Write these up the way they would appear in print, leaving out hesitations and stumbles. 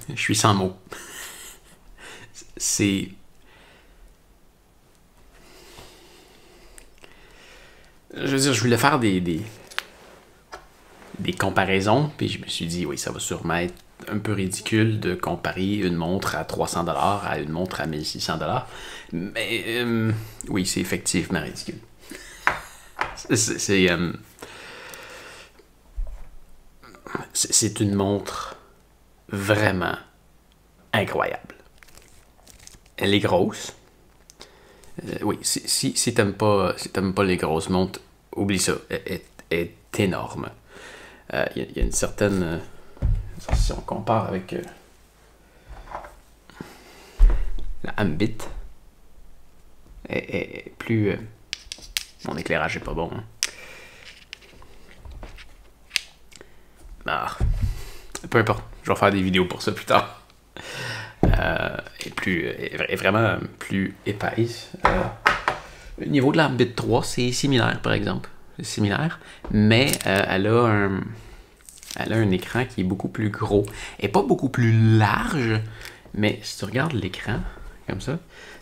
je suis sans mots. C'est... Je veux dire, je voulais faire des comparaisons, puis je me suis dit, oui, ça va sûrement être un peu ridicule de comparer une montre à 300$ à une montre à 1600$. Mais oui, c'est effectivement ridicule. C'est une montre vraiment incroyable. Elle est grosse. Oui, si t'aimes pas, les grosses montres, oublie ça. Elle est énorme. Il y a une certaine... si on compare avec la Ambit, est plus... mon éclairage est pas bon. Hein. Ah, peu importe, je vais faire des vidéos pour ça plus tard. Est vraiment plus épaisse. Au niveau de la Ambit 3, c'est similaire par exemple. C'est similaire, mais elle a un écran qui est beaucoup plus gros. Elle n'est pas beaucoup plus large, mais si tu regardes l'écran, comme ça,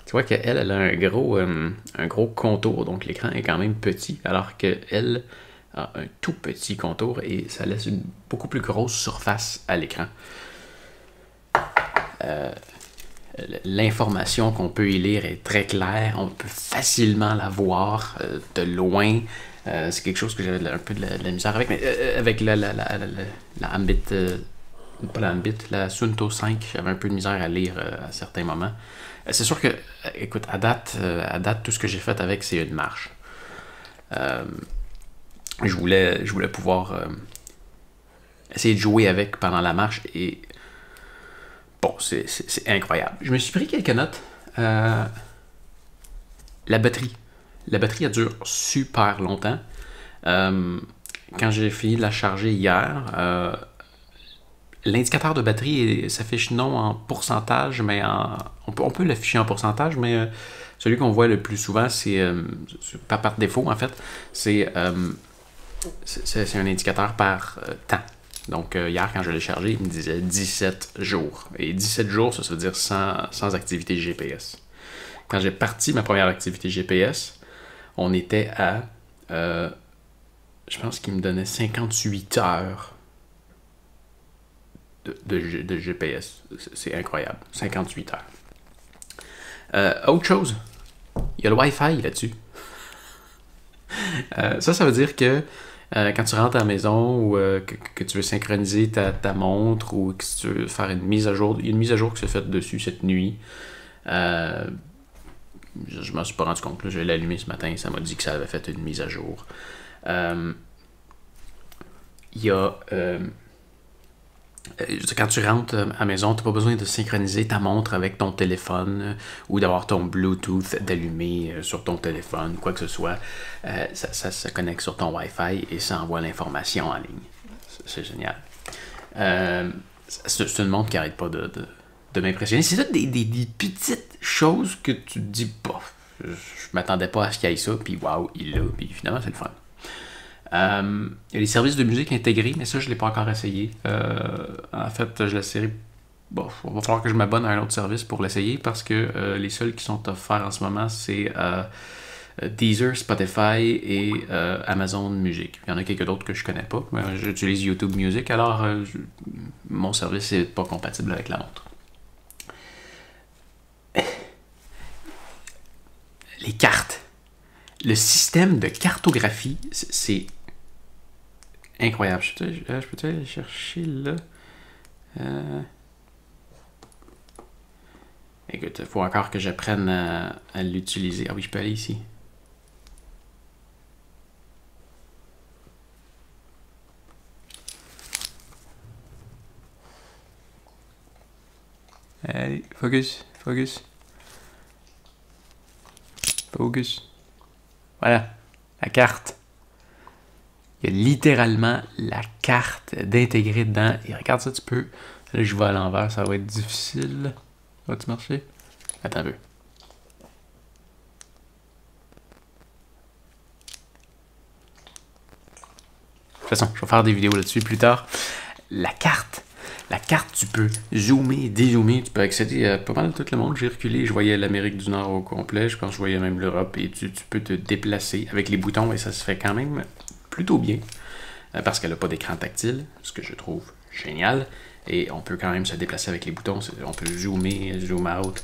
tu vois qu'elle a un gros contour, donc l'écran est quand même petit, alors qu'elle a un tout petit contour et ça laisse une beaucoup plus grosse surface à l'écran. L'information qu'on peut y lire est très claire, on peut facilement la voir de loin. C'est quelque chose que j'avais un peu de la misère avec, mais avec la Ambit, pas la Ambit, la Suunto 5, j'avais un peu de misère à lire à certains moments. C'est sûr que, écoute, à date, tout ce que j'ai fait avec, c'est une marche. Je voulais pouvoir essayer de jouer avec pendant la marche et bon, c'est incroyable. Je me suis pris quelques notes. La batterie. La batterie, elle dure super longtemps. Quand j'ai fini de la charger hier, l'indicateur de batterie s'affiche non en pourcentage, mais on peut l'afficher en pourcentage, mais celui qu'on voit le plus souvent, c'est par défaut, en fait, c'est un indicateur par temps. Donc, hier, quand je l'ai chargé, il me disait 17 jours. Et 17 jours, ça veut dire sans activité GPS. Quand j'ai parti ma première activité GPS, on était à... je pense qu'il me donnait 58 heures de GPS. C'est incroyable. 58 heures. Autre chose, il y a le Wi-Fi là-dessus. Ça veut dire que quand tu rentres à la maison ou que tu veux synchroniser ta montre ou que tu veux faire une mise à jour, il y a une mise à jour qui s'est faite dessus cette nuit. Je m'en suis pas rendu compte. Là, je l'ai allumé ce matin et ça m'a dit que ça avait fait une mise à jour. Il y a... quand tu rentres à la maison, tu n'as pas besoin de synchroniser ta montre avec ton téléphone ou d'avoir ton Bluetooth d'allumé sur ton téléphone, quoi que ce soit. Ça se connecte sur ton Wi-Fi et ça envoie l'information en ligne. C'est génial. C'est une montre qui n'arrête pas de m'impressionner. C'est ça des petites choses que tu te dis, bof, je m'attendais pas à ce qu'il y ait ça, puis waouh, il l'a, puis finalement c'est le fun. Il y a les services de musique intégrés, mais ça, je ne l'ai pas encore essayé. En fait, je l'essayerai. Bon, il va falloir que je m'abonne à un autre service pour l'essayer parce que les seuls qui sont offerts en ce moment, c'est Deezer, Spotify et Amazon Music. Il y en a quelques d'autres que je connais pas. J'utilise YouTube Music, alors mon service n'est pas compatible avec la montre. Les cartes. Le système de cartographie, c'est incroyable. Je peux aller chercher là. Écoute, il faut encore que j'apprenne à l'utiliser. Ah oui, je peux aller ici. Allez, focus. Voilà, la carte. Il y a littéralement la carte d'intégrer dedans. Et regarde ça, tu peux... Là, je vais à l'envers, ça va être difficile. Va-tu marcher? Attends un peu. De toute façon, je vais faire des vidéos là-dessus plus tard. La carte La carte, tu peux zoomer, dézoomer, tu peux accéder à pas mal de tout le monde. J'ai reculé, je voyais l'Amérique du Nord au complet, je pense que je voyais même l'Europe, et tu peux te déplacer avec les boutons, et ça se fait quand même plutôt bien, parce qu'elle n'a pas d'écran tactile, ce que je trouve génial. Et on peut quand même se déplacer avec les boutons, on peut zoomer, zoom out.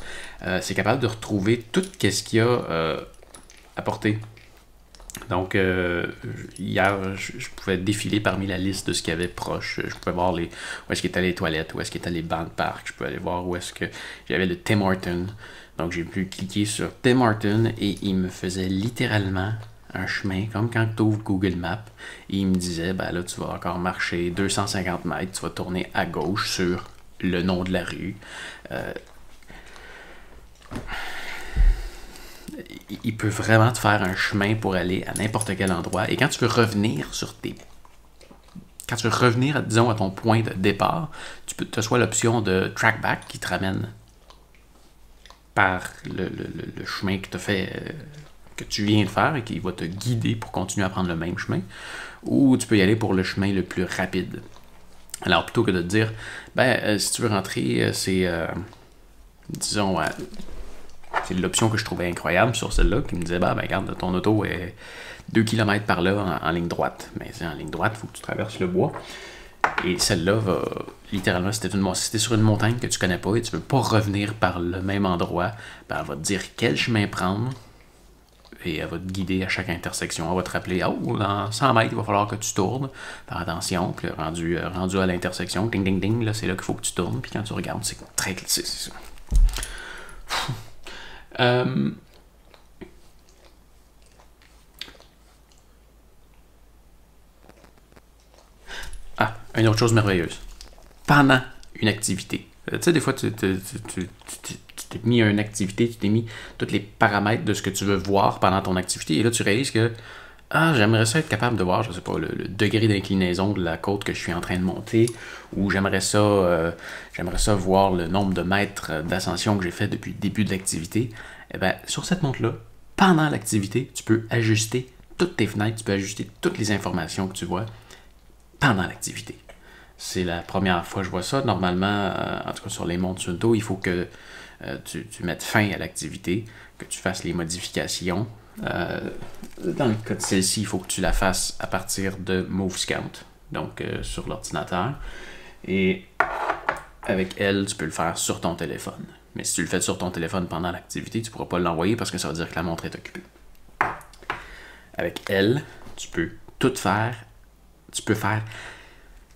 C'est capable de retrouver tout ce qu'il y a à portée. Donc, hier, je pouvais défiler parmi la liste de ce qu'il y avait proche. Je pouvais voir où est-ce qu'étaient les toilettes, où est-ce qu'étaient les bancs de parc. Je pouvais aller voir où est-ce que j'avais le Tim Hortons. Donc, j'ai pu cliquer sur Tim Hortons et il me faisait littéralement un chemin, comme quand tu ouvres Google Maps. Et il me disait, ben là, tu vas encore marcher 250 mètres, tu vas tourner à gauche sur le nom de la rue. Il peut vraiment te faire un chemin pour aller à n'importe quel endroit. Et quand tu veux revenir disons, à ton point de départ, tu as soit l'option de trackback qui te ramène par le chemin que que tu viens de faire et qui va te guider pour continuer à prendre le même chemin, ou tu peux y aller pour le chemin le plus rapide. Alors, plutôt que de te dire, si tu veux rentrer, disons, c'est l'option que je trouvais incroyable sur celle-là, qui me disait, regarde, ton auto est 2 km par là en ligne droite. Mais en ligne droite, il faut que tu traverses le bois. Et celle-là va, littéralement, si t'es sur une montagne que tu connais pas et tu veux pas revenir par le même endroit, elle va te dire quel chemin prendre et elle va te guider à chaque intersection. Elle va te rappeler, dans 100 mètres, il va falloir que tu tournes. Fais attention, puis rendu à l'intersection, ding, ding, ding, là, c'est là qu'il faut que tu tournes. Puis quand tu regardes, c'est très... C'est ça. Une autre chose merveilleuse. Pendant une activité. Tu sais, des fois, tu t'es mis à une activité, tu t'es mis tous les paramètres de ce que tu veux voir pendant ton activité, et là, tu réalises que j'aimerais ça être capable de voir, je sais pas, le degré d'inclinaison de la côte que je suis en train de monter, ou j'aimerais ça voir le nombre de mètres d'ascension que j'ai fait depuis le début de l'activité. Sur cette montre-là, pendant l'activité, tu peux ajuster toutes tes fenêtres, tu peux ajuster toutes les informations que tu vois pendant l'activité. C'est la première fois que je vois ça. Normalement, en tout cas sur les montres Suunto, il faut que tu mettes fin à l'activité, que tu fasses les modifications. Dans le cas de celle-ci, il faut que tu la fasses à partir de MoveScout, donc sur l'ordinateur. Et avec elle, tu peux le faire sur ton téléphone. Mais si tu le fais sur ton téléphone pendant l'activité, tu ne pourras pas l'envoyer parce que ça veut dire que la montre est occupée. Avec elle, tu peux tout faire. Tu peux faire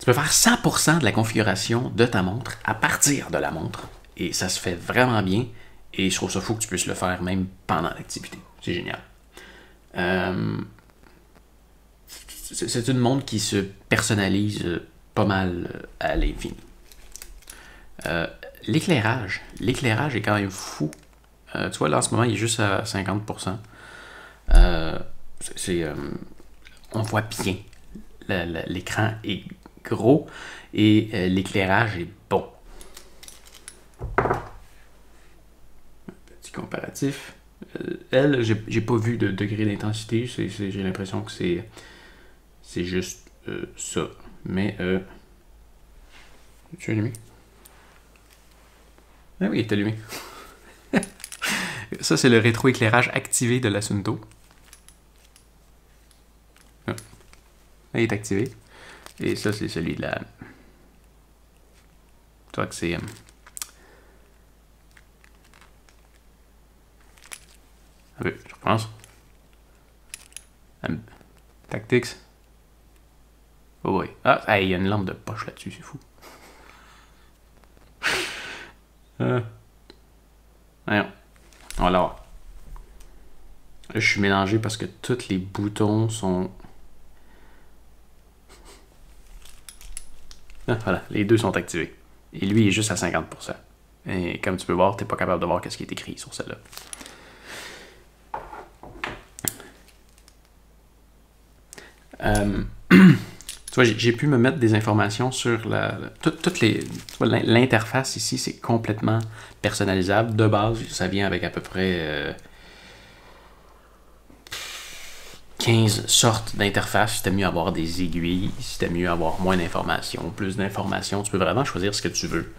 100% de la configuration de ta montre à partir de la montre. Et ça se fait vraiment bien. Et je trouve ça fou que tu puisses le faire même pendant l'activité. C'est génial. C'est une montre qui se personnalise pas mal à l'infini. L'éclairage est quand même fou. Tu vois, là, en ce moment, il est juste à 50%. On voit bien. L'écran est gros et l'éclairage est bon. Un petit comparatif. Elle, j'ai pas vu de degré d'intensité. J'ai l'impression que c'est juste ça. Mais tu es allumé? Ah oui, il est allumé. Ça, c'est le rétroéclairage activé de la Suunto. Ah. Là, il est activé. Et ça, c'est celui de la... Tu vois que c'est... je repense. Tactics. Oh oui. Ah, il y a une lampe de poche là-dessus, c'est fou. Voyons. Alors. Là, je suis mélangé parce que tous les boutons sont... Voilà, les deux sont activés. Et lui, il est juste à 50%. Et comme tu peux voir, tu n'es pas capable de voir ce qui est écrit sur celle-là. Tu vois, j'ai pu me mettre des informations sur toutes les... L'interface ici, c'est complètement personnalisable. De base, ça vient avec à peu près 15 sortes d'interfaces. Si t'aimes mieux avoir des aiguilles, si t'aimes mieux avoir moins d'informations, plus d'informations, tu peux vraiment choisir ce que tu veux.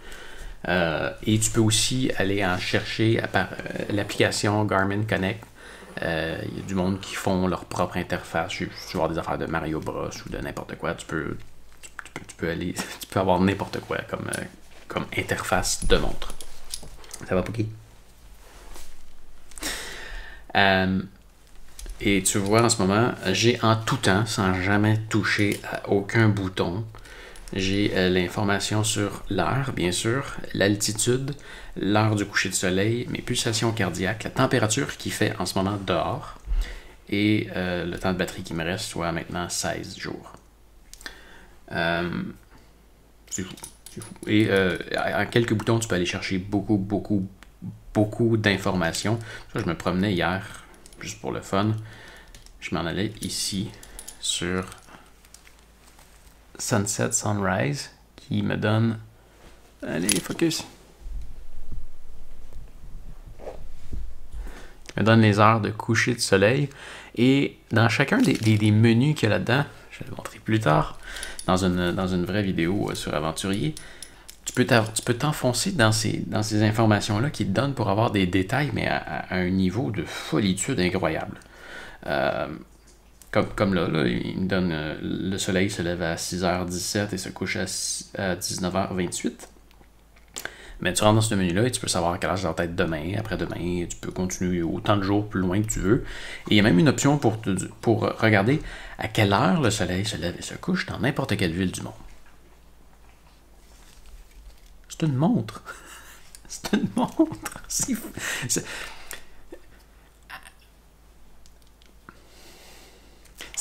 Et tu peux aussi aller en chercher par l'application Garmin Connect. Il y a du monde qui font leur propre interface. Tu vas avoir des affaires de Mario Bros ou de n'importe quoi. Tu peux avoir n'importe quoi comme interface de montre. Ça va, Pouki? Et tu vois, en ce moment, j'ai en tout temps, sans jamais toucher à aucun bouton, j'ai l'information sur l'heure, bien sûr, l'altitude, l'heure du coucher de soleil, mes pulsations cardiaques, la température qu'il fait en ce moment dehors, et le temps de batterie qui me reste, soit maintenant 16 jours. C'est fou. Et en quelques boutons, tu peux aller chercher beaucoup d'informations. Ça, je me promenais hier, juste pour le fun. Je m'en allais ici sur Sunset Sunrise, qui me donne... Allez, focus! Qui me donne les heures de coucher de soleil. Et dans chacun des menus qu'il y a là-dedans, je vais le montrer plus tard, dans une vraie vidéo sur Aventurier, tu peux t'enfoncer dans ces informations-là qui te donnent pour avoir des détails, mais à un niveau de folitude incroyable. Comme là, il me donne le soleil se lève à 6h17 et se couche à 19h28. Mais tu rentres dans ce menu-là et tu peux savoir quelle heure ça va être demain, après-demain, tu peux continuer autant de jours plus loin que tu veux. Et il y a même une option pour regarder à quelle heure le soleil se lève et se couche dans n'importe quelle ville du monde. C'est une montre. C'est une montre. C'est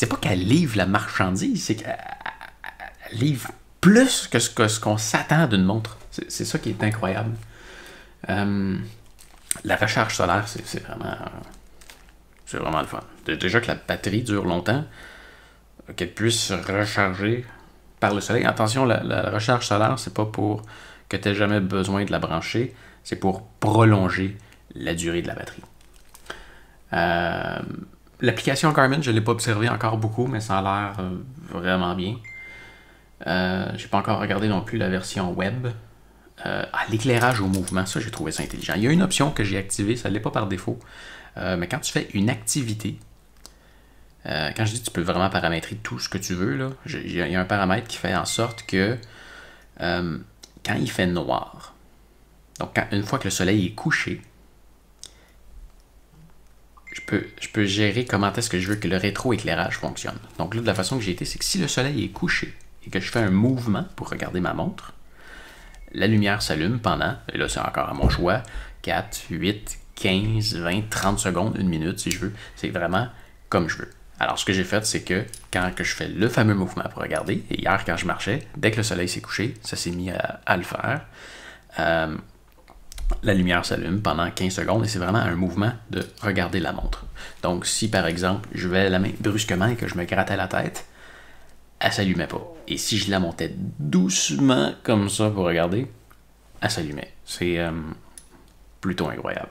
pas qu'elle livre la marchandise, c'est qu'elle livre plus que ce qu'on s'attend d'une montre. C'est ça qui est incroyable. La recharge solaire, c'est vraiment le fun. Déjà que la batterie dure longtemps, qu'elle puisse se recharger par le soleil. Attention, la recharge solaire, c'est pas pour que tu n'aies jamais besoin de la brancher, c'est pour prolonger la durée de la batterie. L'application Garmin, je ne l'ai pas observé encore beaucoup, mais ça a l'air vraiment bien. J'ai pas encore regardé non plus la version web. L'éclairage au mouvement, ça j'ai trouvé ça intelligent. Il y a une option que j'ai activée, ça ne l'est pas par défaut, mais quand tu fais une activité, quand je dis tu peux vraiment paramétrer tout ce que tu veux, là, il y a un paramètre qui fait en sorte que quand il fait noir, donc une fois que le soleil est couché, je peux gérer comment est-ce que je veux que le rétroéclairage fonctionne. Donc là, de la façon que j'ai été, c'est que si le soleil est couché et que je fais un mouvement pour regarder ma montre, la lumière s'allume pendant, et là c'est encore à mon choix, 4, 8, 15, 20, 30 secondes, 1 minute si je veux. C'est vraiment comme je veux. Alors ce que j'ai fait, c'est que quand je fais le fameux mouvement pour regarder, et hier quand je marchais, dès que le soleil s'est couché, ça s'est mis à le faire. La lumière s'allume pendant 15 secondes et c'est vraiment un mouvement de regarder la montre. Donc si par exemple je levais la main brusquement et que je me grattais la tête, elle s'allumait pas. Et si je la montais doucement comme ça pour regarder, elle s'allumait. C'est plutôt incroyable.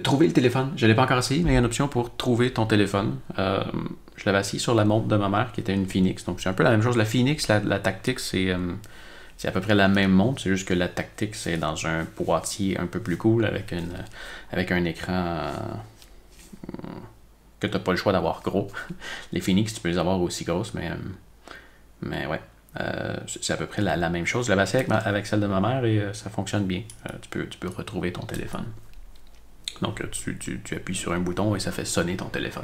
Trouver le téléphone. Je ne l'ai pas encore essayé, mais il y a une option pour trouver ton téléphone. Je l'avais assis sur la montre de ma mère qui était une Phoenix. Donc c'est un peu la même chose. La Phoenix, la Tactix, c'est à peu près la même montre. C'est juste que la Tactix est dans un boîtier un peu plus cool avec un écran que tu n'as pas le choix d'avoir gros. Les Phoenix, tu peux les avoir aussi grosses, mais ouais. C'est à peu près la même chose. Je l'avais assis avec celle de ma mère et ça fonctionne bien. Tu peux retrouver ton téléphone. Donc tu appuies sur un bouton et ça fait sonner ton téléphone.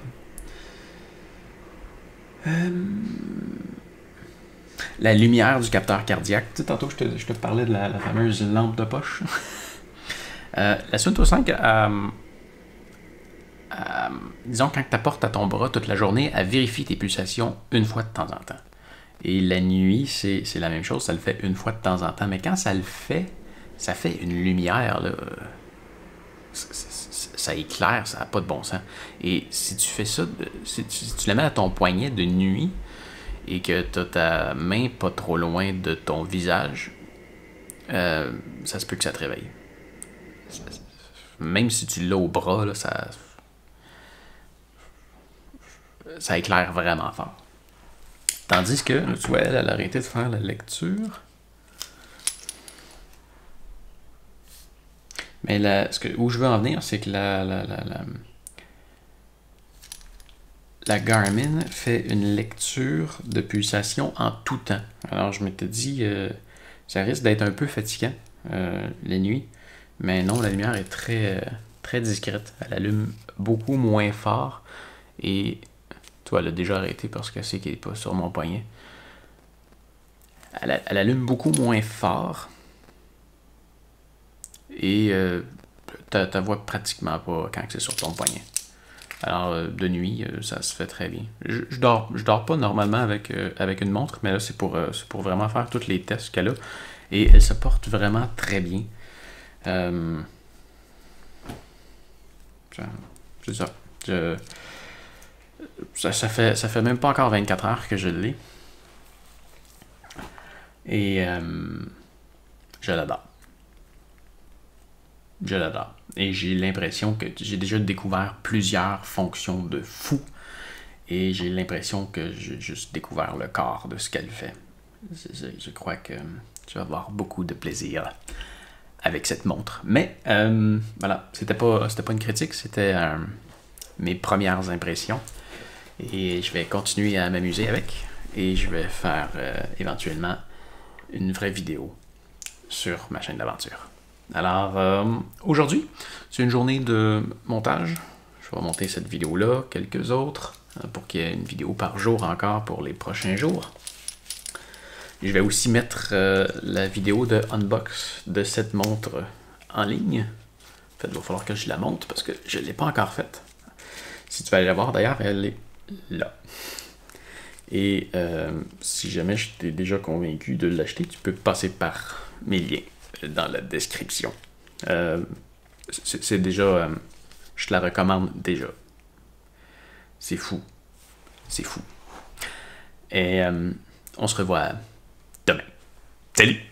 La lumière du capteur cardiaque. Tu sais, tantôt je te parlais de la fameuse lampe de poche. La Suunto 5, disons quand tu apportes à ton bras toute la journée, elle vérifie tes pulsations une fois de temps en temps. Et la nuit, c'est la même chose, ça le fait une fois de temps en temps. Mais quand ça le fait, ça fait une lumière, là. Ça éclaire, ça n'a pas de bon sens. Et si tu fais ça, si tu la mets à ton poignet de nuit et que tu as ta main pas trop loin de ton visage, ça se peut que ça te réveille. même si tu l'as au bras, là, ça éclaire vraiment fort. Tandis que, là, tu vois, elle a arrêté de faire la lecture. Mais où je veux en venir, c'est que la Garmin fait une lecture de pulsation en tout temps. Alors je m'étais dit, ça risque d'être un peu fatigant la nuit. Mais non, la lumière est très discrète. Elle allume beaucoup moins fort. Et tu vois, elle a déjà arrêté parce qu'elle sait qu'elle n'est pas sur mon poignet. Elle allume beaucoup moins fort. Et tu vois pratiquement pas quand c'est sur ton poignet. Alors, de nuit, ça se fait très bien. Je dors pas normalement avec une montre, mais là, c'est pour vraiment faire tous les tests qu'elle a. Et elle se porte vraiment très bien. C'est ça. Ça fait même pas encore 24 heures que je l'ai. Et je l'adore. Je l'adore. Et j'ai l'impression que j'ai déjà découvert plusieurs fonctions de fou. Et j'ai l'impression que j'ai juste découvert le corps de ce qu'elle fait. Je crois que tu vas avoir beaucoup de plaisir avec cette montre. Mais voilà, c'était pas une critique, c'était mes premières impressions. Et je vais continuer à m'amuser avec. Et je vais faire éventuellement une vraie vidéo sur ma chaîne d'aventure. Alors, aujourd'hui, c'est une journée de montage. Je vais monter cette vidéo-là, quelques autres, pour qu'il y ait une vidéo par jour encore pour les prochains jours. Je vais aussi mettre la vidéo de unbox de cette montre en ligne. En fait, il va falloir que je la monte parce que je ne l'ai pas encore faite. Si tu veux aller la voir, d'ailleurs, elle est là. Et si jamais je t'ai déjà convaincu de l'acheter, tu peux passer par mes liens dans la description. C'est déjà... je te la recommande déjà. C'est fou. C'est fou. Et on se revoit demain. Salut!